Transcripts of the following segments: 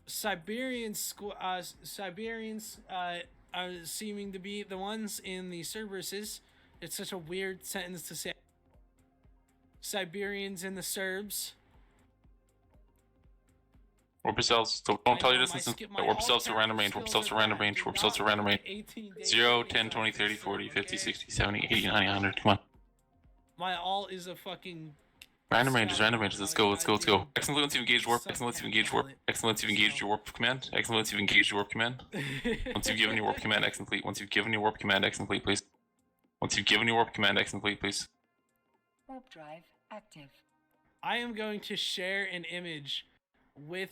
Siberians are seeming to be the ones in the Cerberuses. It's such a weird sentence to say. Siberians and the Serbs. Warp yourselves. So don't tell your distance. Warp yourselves to random range. Warp yourselves to random range. Warp yourselves to random range. 0, 10, 20, 30, 40, 50, 60, 70, 80, 90, 100. Come on. My alt is a fucking... Random ranges, random ranges. Let's go, let's go, let's go. Excellent, once you've engaged warp. Excellent, once you've engaged warp. Excellent, once you've engaged your warp command. Excellent, once you've engaged your warp command. Once you've given your warp command, X complete. Once you've given your warp command, X complete, please. Once you've given your warp command, X complete, please. Warp drive active. I am going to share an image with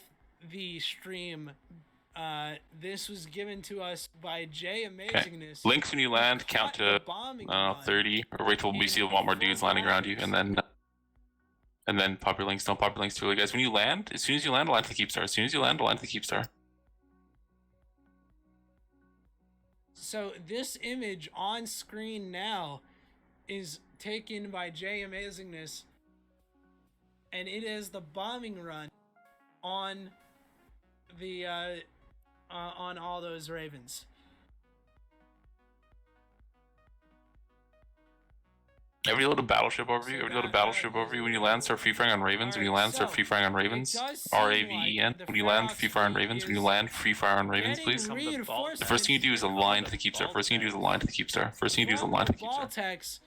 the stream. This was given to us by Jay Amazingness. Okay. Links when you land, count to 30, or wait till we see a lot more dudes landing around you, and then pop your links. Don't pop your links too early, guys. When you land, as soon as you land, align to the Keepstar. As soon as you land, align to the Keepstar. So this image on screen now is taken by Jay Amazingness, and it is the bombing run on the on all those Ravens. Every little battleship overview, every little battleship overview. When you land, start free firing on Ravens. When you land, start free firing on Ravens. RAVEN. When you land, free fire on Ravens. When you land, free fire on Ravens, please. The first thing you do is align to the Keepstar. First thing you do is align to the Keepstar. First thing you do is align to the Keepstar. Baltec,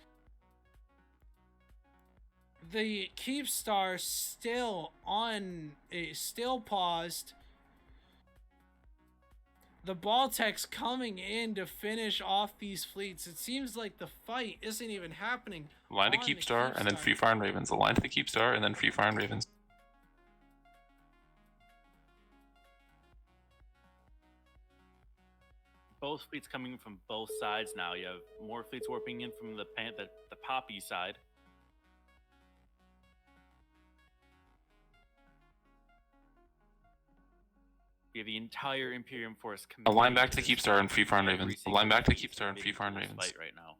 the Keepstar still paused. The Baltec's coming in to finish off these fleets. It seems like the fight isn't even happening. Align to Keepstar and then free fire on Ravens. Align to the Keepstar and then free fire on Ravens. Both fleets coming from both sides now. You have more fleets warping in from the Poppy side. We have the entire Imperium force. Align back to the Keepstar and free fire on Ravens. Align back to the Keepstar and free fire on Ravens. Right now.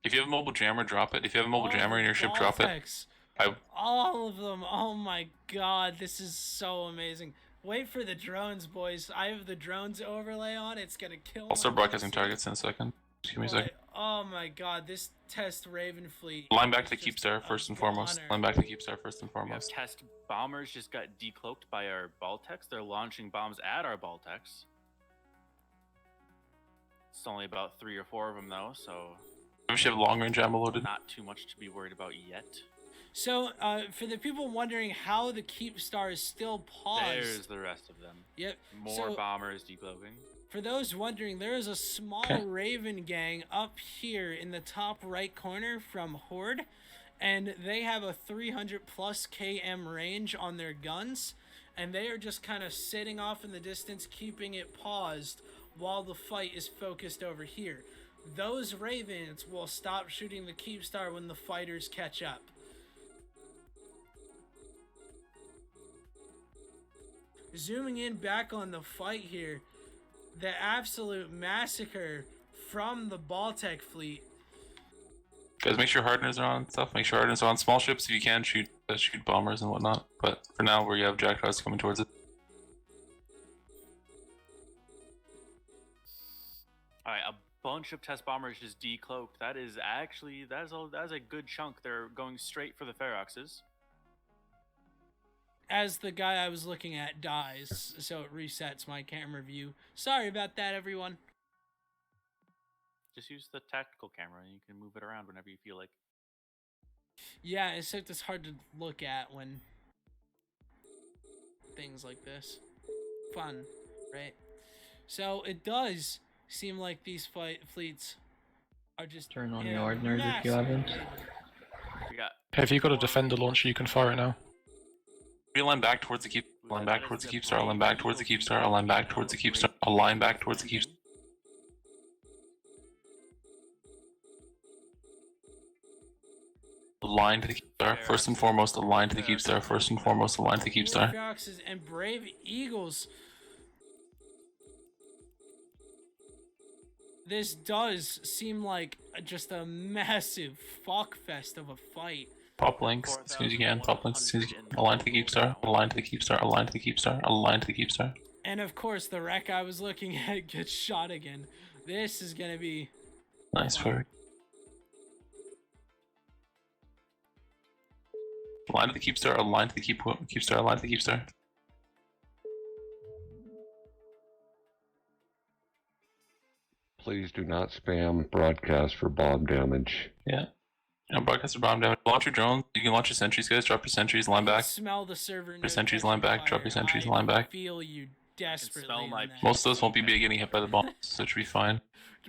If you have a mobile jammer, drop it. If you have a mobile jammer in your ship, drop it. All of them. Oh my god, this is so amazing. Wait for the drones, boys. I have the drones overlay on. It's gonna kill. I'll start broadcasting targets in a second. Just give me a second. Oh my god, this test Raven fleet. Line back to the Keepstar first and foremost. Line back to the Keepstar first and foremost. Test bombers just got decloaked by our Baltecs. They're launching bombs at our Baltecs. It's only about 3 or 4 of them though, so. We should have long range ammo loaded. Not too much to be worried about yet. So, for the people wondering how the Keepstar is still paused. There's the rest of them. Yep. More bombers decloaking. For those wondering, there is a small Raven gang up here in the top right corner from Horde, and they have a 300 plus km range on their guns, and they are just kind of sitting off in the distance, keeping it paused while the fight is focused over here. Those Ravens will stop shooting the Keepstar when the fighters catch up. Zooming in back on the fight here, the absolute massacre from the Baltec fleet. Guys, make sure hardeners are on and stuff. Make sure hardeners are on. Small ships, if you can, shoot bombers and whatnot. But for now, where you have jackdaws coming towards it. Alright, a bunch of test bombers just decloaked. That is actually, that's a good chunk. They're going straight for the Feroxes. As the guy I was looking at dies, so it resets my camera view. Sorry about that, everyone. Just use the tactical camera and you can move it around whenever you feel like. Yeah, except it's hard to look at when things like this. Fun, right? So it does seem like these fleets are just... Turn on your ordiners if you haven't. If you got a defender launcher, you can fire it now. Align back towards the Keepstar. Align back towards the Keepstar. Align back towards the Keepstar. Align back towards the Keepstar. Align back towards the Keepstar. Align to the Keepstar. First and foremost, align to the Keepstar. First and foremost, align to the Keepstar. Foxes and Brave Eagles. This does seem like just a massive fuckfest of a fight. Pop links as soon as you can. Pop links as soon as you can. Align to the Keepstar. Align to the Keepstar. Align to the Keepstar. Align to the Keepstar. And of course, the wreck I was looking at gets shot again. This is gonna be nice for. Align to the Keepstar. Align to the Keepstar. Align to the Keepstar. Please do not spam broadcast for bomb damage. Yeah. Broadcast for bomb damage. Launch your drones. You can launch your sentries, guys. Drop your sentries. Line back. Smell the server. Your sentries. Line back. Drop your sentries. Line back. Feel you desperately. Most of us won't be getting hit by the bombs, so it should be fine.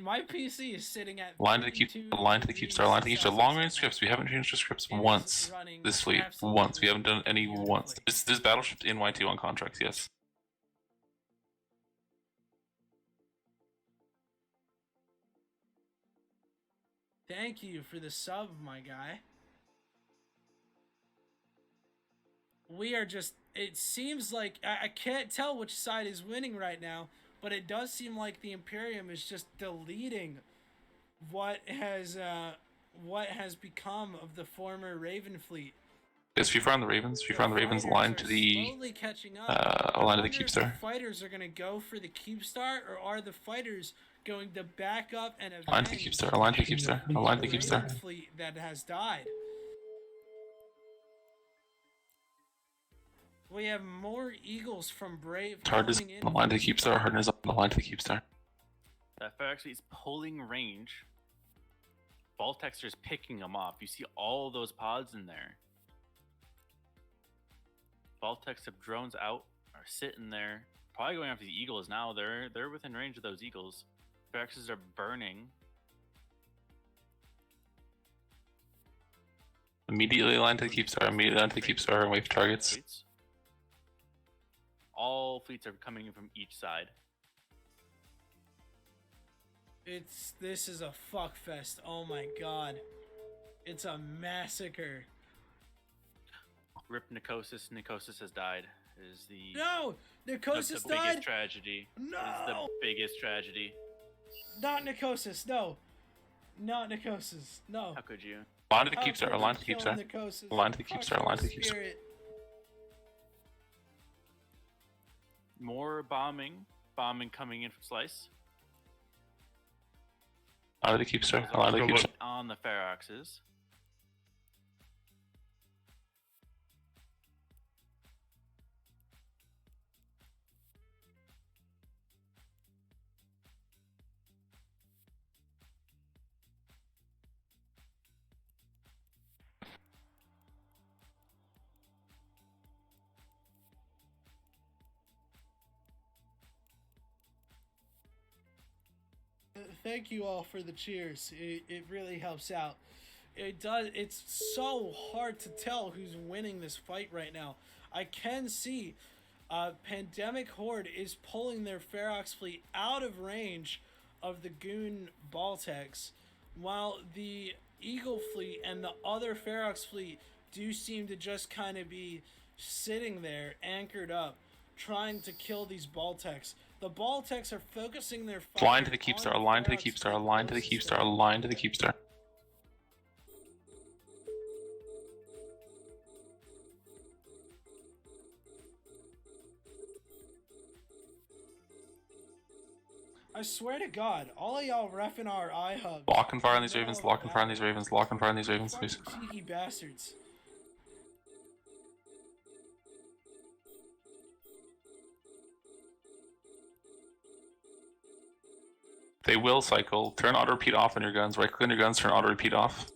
My PC is sitting at. Line to the Keepstar. Line to the Keepstar. Line to the Keepstar. Long range scripts. We haven't changed the scripts once. This fleet. Once. We haven't done any once. There's battleships in Y-2 on contracts. Yes. Thank you for the sub, my guy. We are just, it seems like, I can't tell which side is winning right now, but it does seem like the Imperium is just deleting what has become of the former Raven fleet. Yes, if you find the Ravens, line to the line to the Keepstar. The fighters are going to go for the Keepstar, or are the fighters going to back up and line to the Keepstar? Line to the Keepstar. Line to the Keepstar. Fleet that has died. We have more Eagles from Brave. Hard is on the line to the Keepstar. Hardness on the line to the Keepstar. That actually is pulling range. Baltec's just picking them off. You see all those pods in there. Baltec's have drones out, are sitting there, probably going after the Eagles now. They're within range of those Eagles. Barracks are burning. Immediately line to the Keepstar. Immediately line to the Keepstar and wait for targets. All fleets are coming in from each side. This is a fuck fest. Oh my god. It's a massacre. Rip Nicosis. Nicosis has died. Is the no Nicosis the died. Biggest tragedy. No. Is the biggest tragedy. Not Nicosis. No. Not Nicosis. No. How could you? Line to the Keepstar. Line to the Keepstar. Line to the Keepstar. Line to the Keepstar. More bombing coming in from Slice. Line to the Keepstar. Line to the Keepstar. On the Feroxes. Thank you all for the cheers. It really helps out. It does. It's so hard to tell who's winning this fight right now. I can see Pandemic Horde is pulling their Ferox fleet out of range of the Goon Baltecs, while the Eagle fleet and the other Ferox fleet do seem to just kind of be sitting there, anchored up, trying to kill these Baltecs. The Baltecs are focusing their fire. Line to the Keepstar. Line to the Keepstar. Line to the Keepstar. Line to the Keepstar. I swear to God, all of y'all reffing our iHubs. Lock and fire on these Ravens. Lock and fire on these Ravens. Lock and fire on these Ravens, please. Cheeky bastards. They will cycle. Turn auto repeat off on your guns. Right click on your guns. Turn auto repeat off.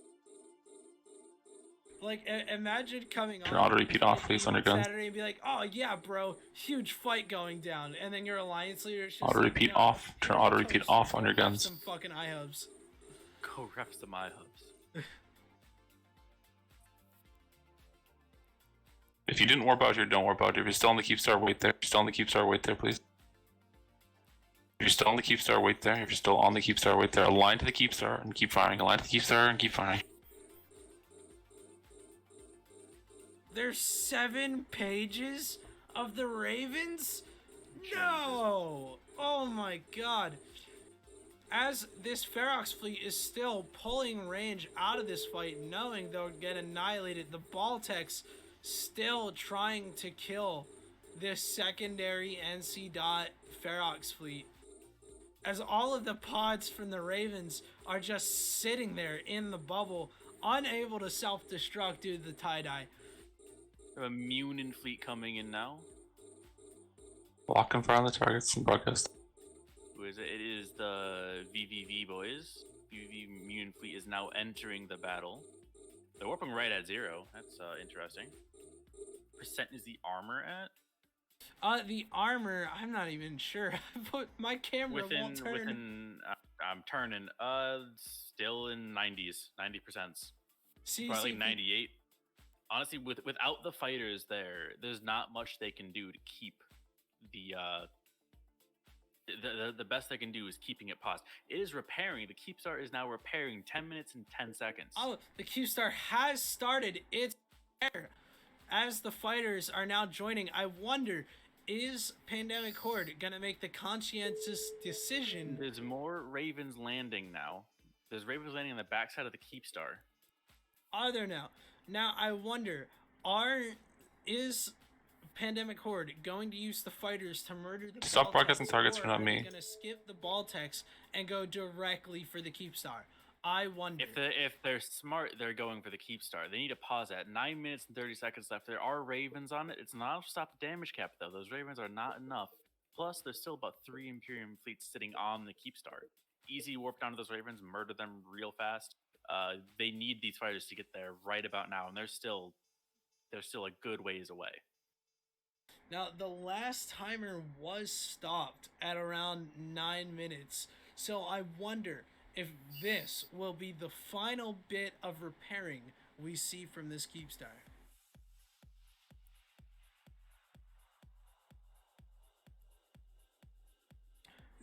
Like, imagine coming on. Turn auto repeat off, please, on your guns. Saturday and be like, oh yeah, bro, huge fight going down, and then your alliance leader is just Auto repeat off. Turn auto repeat off on your guns. Some fucking iHubs. Go rep some iHubs. If you didn't warp out here, don't warp out here. If you're still on the Keepstar, wait there. If you're still on the Keepstar, wait there, please. If you're still on the Keepstar, wait there. If you're still on the Keepstar, wait there. Align to the Keepstar and keep firing. Align to the Keepstar and keep firing. There's 7 pages of the Ravens? No! Oh my god. as this Ferox fleet is still pulling range out of this fight, knowing they'll get annihilated, the Baltecs still trying to kill this secondary NC dot Ferox fleet, as all of the pods from the Ravens are just sitting there in the bubble, unable to self-destruct due to the tie-dye. A Mifune fleet coming in now. Lock and fire on the targets and broadcast. Who is it? It is the VVV boys. VVV Mifune fleet is now entering the battle. They're warping right at 0. That's interesting. Percent is the armor at? The armor, I'm not even sure. My camera won't turn. I'm turning. Still in 90s, 90%. See, probably 98. Honestly, without the fighters there's not much they can do to keep the best they can do is keeping it paused. It is repairing. The Keepstar is now repairing 10 minutes and 10 seconds. Oh, the Keepstar has started its repair. As the fighters are now joining, I wonder, is Pandemic Horde gonna make the conscientious decision? There's more Ravens landing now. There's Ravens landing on the backside of the Keepstar. Are there now? Now I wonder, is Pandemic Horde going to use the fighters to murder the Stop Baltecs, broadcasting targets for or not are me. they gonna skip the Baltecs and go directly for the Keepstar? I wonder. If they're smart, they're going for the Keepstar. They need to pause at 9 minutes and 30 seconds left. There are Ravens on it. It's not enough to stop the damage cap, though. Those Ravens are not enough. Plus, there's still about 3 Imperium fleets sitting on the Keepstar. Easy warp down to those Ravens, murder them real fast. They need these fighters to get there right about now, and they're still a good ways away. Now, the last timer was stopped at around 9 minutes, so I wonder if this will be the final bit of repairing we see from this Keepstar.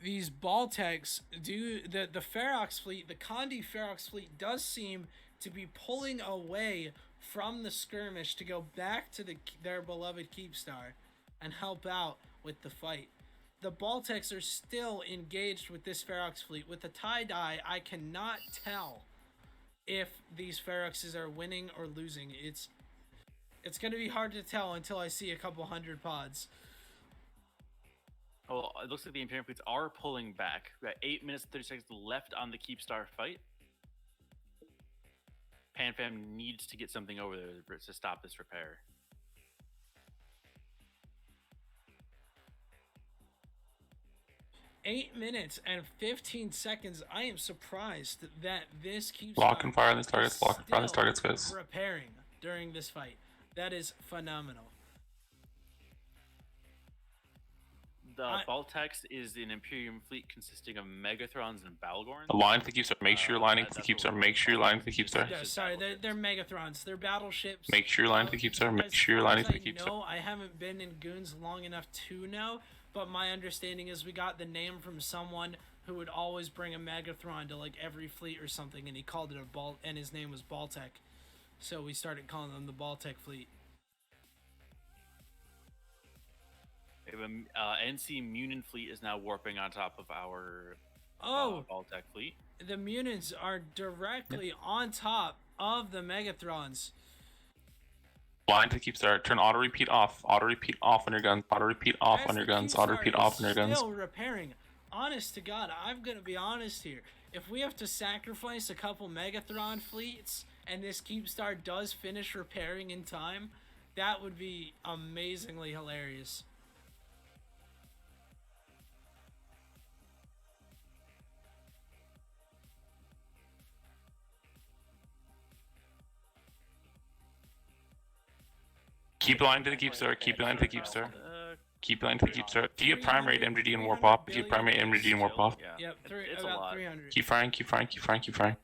These Baltecs the Ferox fleet, the Condi Ferox fleet does seem to be pulling away from the skirmish to go back to their beloved Keepstar and help out with the fight. The Baltecs are still engaged with this Ferox fleet. With the tie-dye, I cannot tell if these Feroxes are winning or losing. It's going to be hard to tell until I see a couple hundred pods. Well, it looks like the Imperium fleets are pulling back. We got 8 minutes and 30 seconds left on the Keepstar fight. PanFam needs to get something over there to stop this repair. 8 minutes and 15 seconds. I am surprised that this keeps Lock and fire on these targets. Lock and fire on these targets, guys. repairing during this fight. That is phenomenal. The Baltecs is an Imperium fleet consisting of Megathrons and Balgorns. Align to the Keepstar. Make sure you're lining to the Keepstar. Make sure you're lining to the Keepstar. Yeah, sorry, they're Megathrons. They're battleships. Make sure you're lining to the Keepstar. Make sure you're lining to the Keepstar. I haven't been in Goons long enough to know, but my understanding is we got the name from someone who would always bring a Megathron to like every fleet or something, and he called it and his name was Baltec. So we started calling them the Baltec fleet. NC Mifune fleet is now warping on top of our Baltec fleet. The Munin's are directly on top of the Megathrons. Line to Keepstar. Turn auto repeat off. Auto repeat off on your guns. Auto repeat off on your guns. Auto repeat off on your guns. Still repairing. Honest to God, I'm gonna be honest here. If we have to sacrifice a couple Megathron fleets and this Keepstar does finish repairing in time, that would be amazingly hilarious. Keep line to the Keepstar. Keep line to the Keepstar. Keep line to the Keepstar. Do you primary MDD and warp off? Do you primary MDD and warp off? Yep, it's about a lot. 300. Keep firing. Keep firing. Keep firing. Keep firing.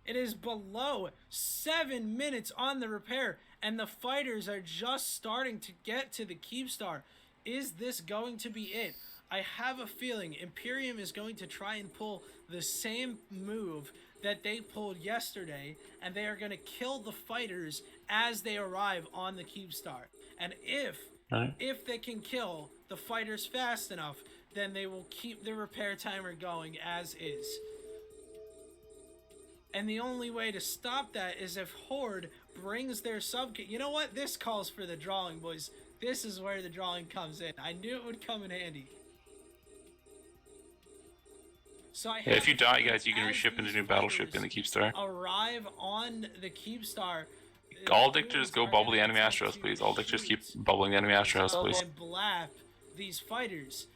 It is below 7 minutes on the repair, and the fighters are just starting to get to the Keepstar. Is this going to be it? I have a feeling Imperium is going to try and pull the same move that they pulled yesterday, and they are going to kill the fighters as they arrive on the Keepstar. And if they can kill the fighters fast enough, then they will keep the repair timer going as is. And the only way to stop that is if Horde brings their sub... You know what? This calls for the drawing, boys. This is where the drawing comes in. I knew it would come in handy. So if you die, guys, you can reship into a new battleship in the Keepstar. Arrive on the Keepstar. All dictators go bubble the enemy Astros, please. All dictators keep bubbling the enemy Astros, please. And blap these fighters.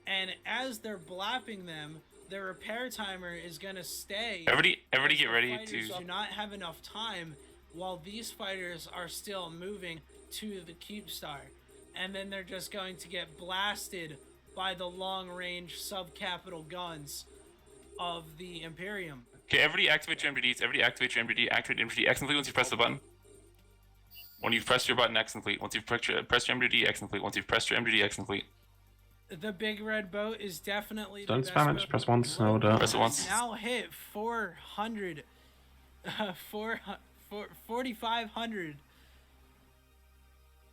And as they're blapping them, the repair timer is gonna stay. Everybody get ready to... do not have enough time while these fighters are still moving to the Keepstar. And then they're just going to get blasted by the long-range sub-capital guns of the Imperium. Okay, everybody activate your MDDs. Everybody activate your MDD. Activate MDD. X complete once you press the button. When you've pressed your button, X complete. Once you've pressed your MDD, X complete. Once you've pressed your MDD, X complete. The big red boat is definitely Don't the spam best it, just press once, no doubt. Press it once. Now hit 4,500.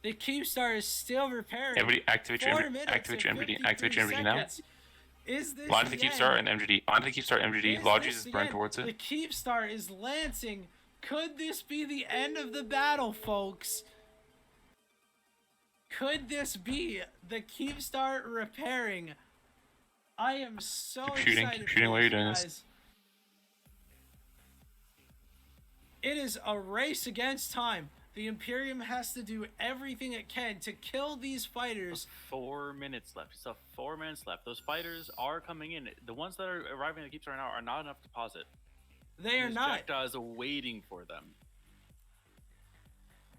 The Keepstar is still repairing. Everybody activate your MDD. Activate your MDD. Activate your MDD now. Is this Line to the Keepstar and MDD. On to the Keepstar MDD. Lodges is burned towards The it. Keepstar is lancing. Could this be the end of the battle, folks? Could this be the Keepstar repairing? I am so excited. Keep shooting while you're doing this. It is a race against time. The Imperium has to do everything it can to kill these fighters. 4 minutes left. So 4 minutes left. Those fighters are coming in. The ones that are arriving at the Keepstar now are not enough to pause it. They are not. Jackdaws are waiting for them.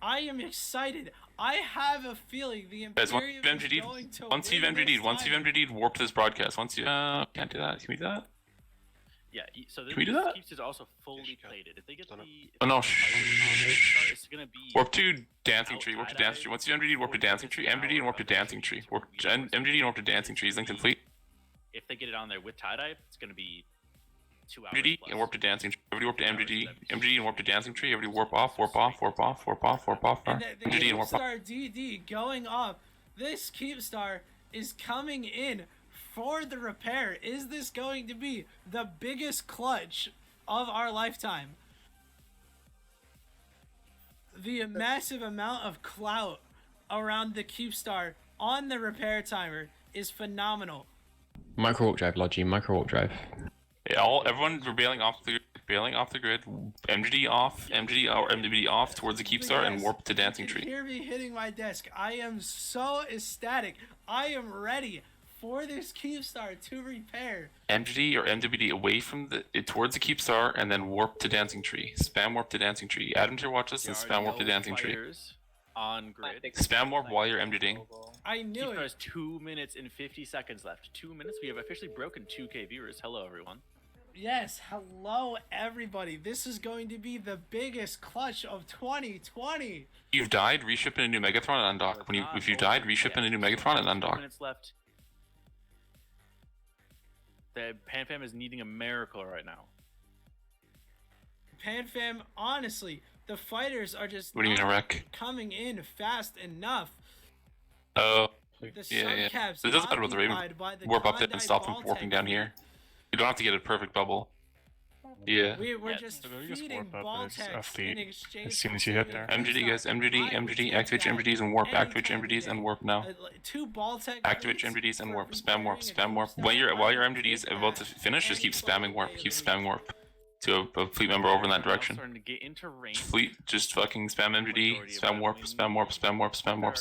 I am excited. I have a feeling the Imperium is going to once you've MDD'd, warp this broadcast. Once you can't do that. Can we do that? Yeah, so this Keeps is also fully plated. If they get the... Oh no, it's gonna be... Warp to Dancing Tree, warp to Dancing Tree. Once you MDD, warp to Dancing Tree. MDD and warp to Dancing Tree. MDD and warp to Dancing Tree. Is linked complete. If they get it on there with tie-dye, it's gonna be 2 hours MDD and warp to Dancing Tree. Everybody warp to MDD. MDD and warp to Dancing Tree. Everybody warp off, warp off, warp off, warp off, warp off. And the MDD and warp off. Keepstar DD going up. This Keepstar is coming in for the repair. Is this going to be the biggest clutch of our lifetime? The massive amount of clout around the Keepstar on the repair timer is phenomenal. Micro warp drive, Logi, micro warp drive. Yeah, everyone, we're bailing off the grid. MGD off, MGD off towards the Keepstar and warp to Dancing Tree. You can hear me hitting my desk. I am so ecstatic. I am ready for this Keepstar to repair. MGD or MWD away from towards the Keepstar and then warp to Dancing Tree. Spam warp to Dancing Tree. Add them to your watch list and spam warp to Dancing Tree. On grid. Spam warp while you're MGDing. I knew it. Has 2 minutes and 50 seconds left. 2 minutes. We have officially broken 2K viewers. Hello, everyone. Yes, hello everybody. This is going to be the biggest clutch of 2020. If you've died, reship in a new Megatron and undock. If you died, reship in a new Megatron and undock. 2 minutes left. The PanFam is needing a miracle right now. PanFam, honestly, the fighters are just what do you mean a wreck? Coming in fast enough. Oh, The yeah. It subcaps doesn't matter about the Raven. Warp up there and stop them Baltec. warping down here. You don't have to get a perfect bubble. Yeah. We're just feeding Baltec in exchange. As soon as you hit there. MGD guys, MGD, activate your MGDs and warp, activate your MGDs and warp now. 2 Baltec. Activate your MGDs and warp, spam warp, spam warp. While your MGD is about to finish, just keep spamming warp, to a fleet member over in that direction. Starting to get into range. Fleet, just fucking spam MGD, spam warp, spam warp, spam warp, spam warp,